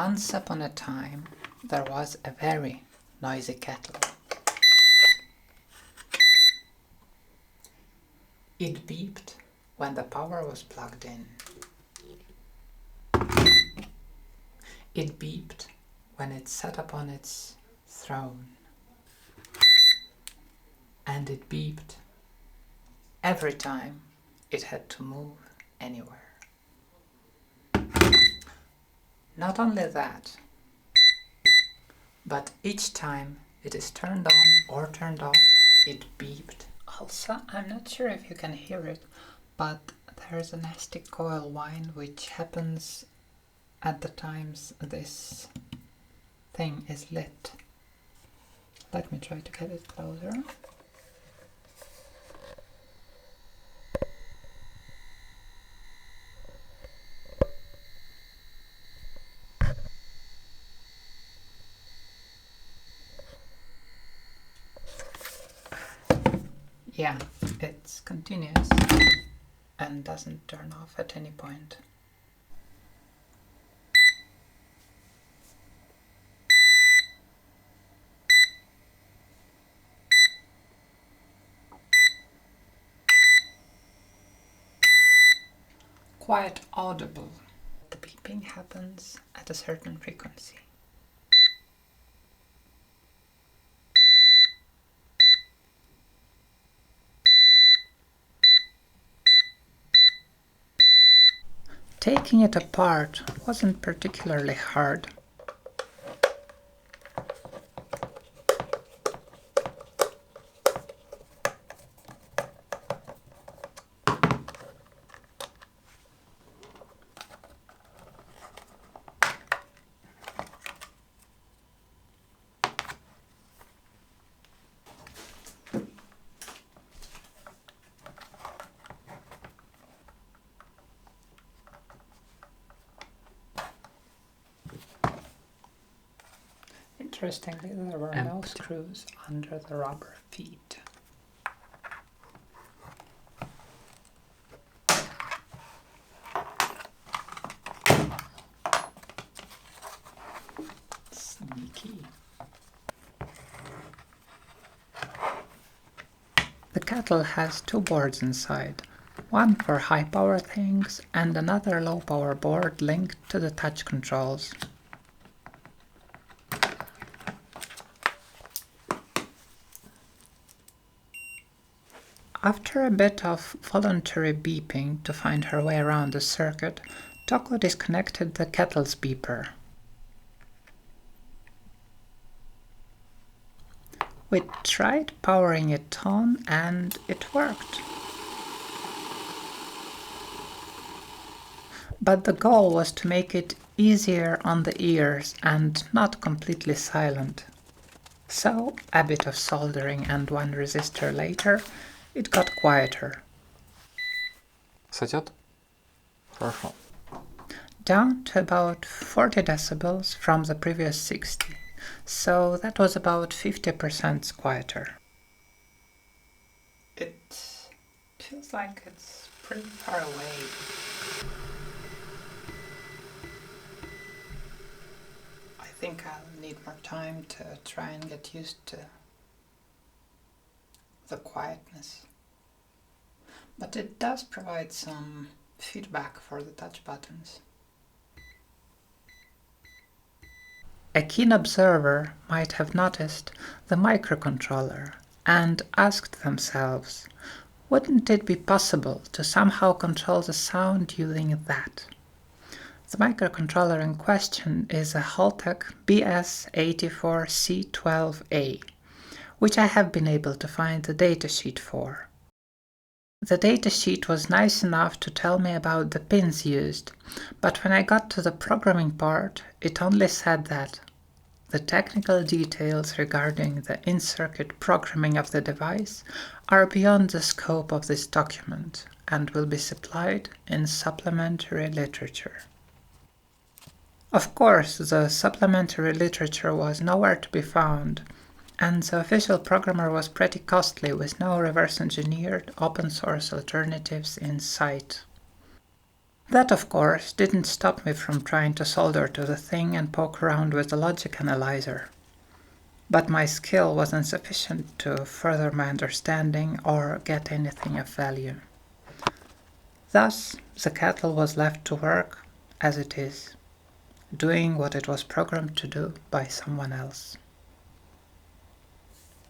Once upon a time, there was a very noisy kettle. It beeped when the power was plugged in. It beeped when it sat upon its throne. And it beeped every time it had to move anywhere. Not only that, but each time it is turned on or turned off, it beeped. Also, I'm not sure if you can hear it, but there's a nasty coil whine which happens at the times this thing is lit. Let me try to get it closer. Yeah, it's continuous and doesn't turn off at any point. Quite audible. The beeping happens at a certain frequency. Taking it apart wasn't particularly hard. Interestingly, there were no screws under the rubber feet. Sneaky. The kettle has two boards inside, one for high power things and another low power board linked to the touch controls. After a bit of voluntary beeping to find her way around the circuit, Toko disconnected the kettle's beeper. We tried powering it on and it worked. But the goal was to make it easier on the ears and not completely silent. So, a bit of soldering and one resistor later, it got quieter. Сойдет? Хорошо. Down to about 40 decibels from the previous 60, so that was about 50% quieter. It feels like it's pretty far away. I think I'll need more time to try and get used to the quietness. But it does provide some feedback for the touch buttons. A keen observer might have noticed the microcontroller and asked themselves, wouldn't it be possible to somehow control the sound using that? The microcontroller in question is a Haltech BS84C12A, which I have been able to find the datasheet for. The datasheet was nice enough to tell me about the pins used, but when I got to the programming part, it only said that the technical details regarding the in-circuit programming of the device are beyond the scope of this document and will be supplied in supplementary literature. Of course, the supplementary literature was nowhere to be found, and the official programmer was pretty costly with no reverse-engineered open-source alternatives in sight. That, of course, didn't stop me from trying to solder to the thing and poke around with the logic analyzer. But my skill wasn't sufficient to further my understanding or get anything of value. Thus, the kettle was left to work as it is, doing what it was programmed to do by someone else.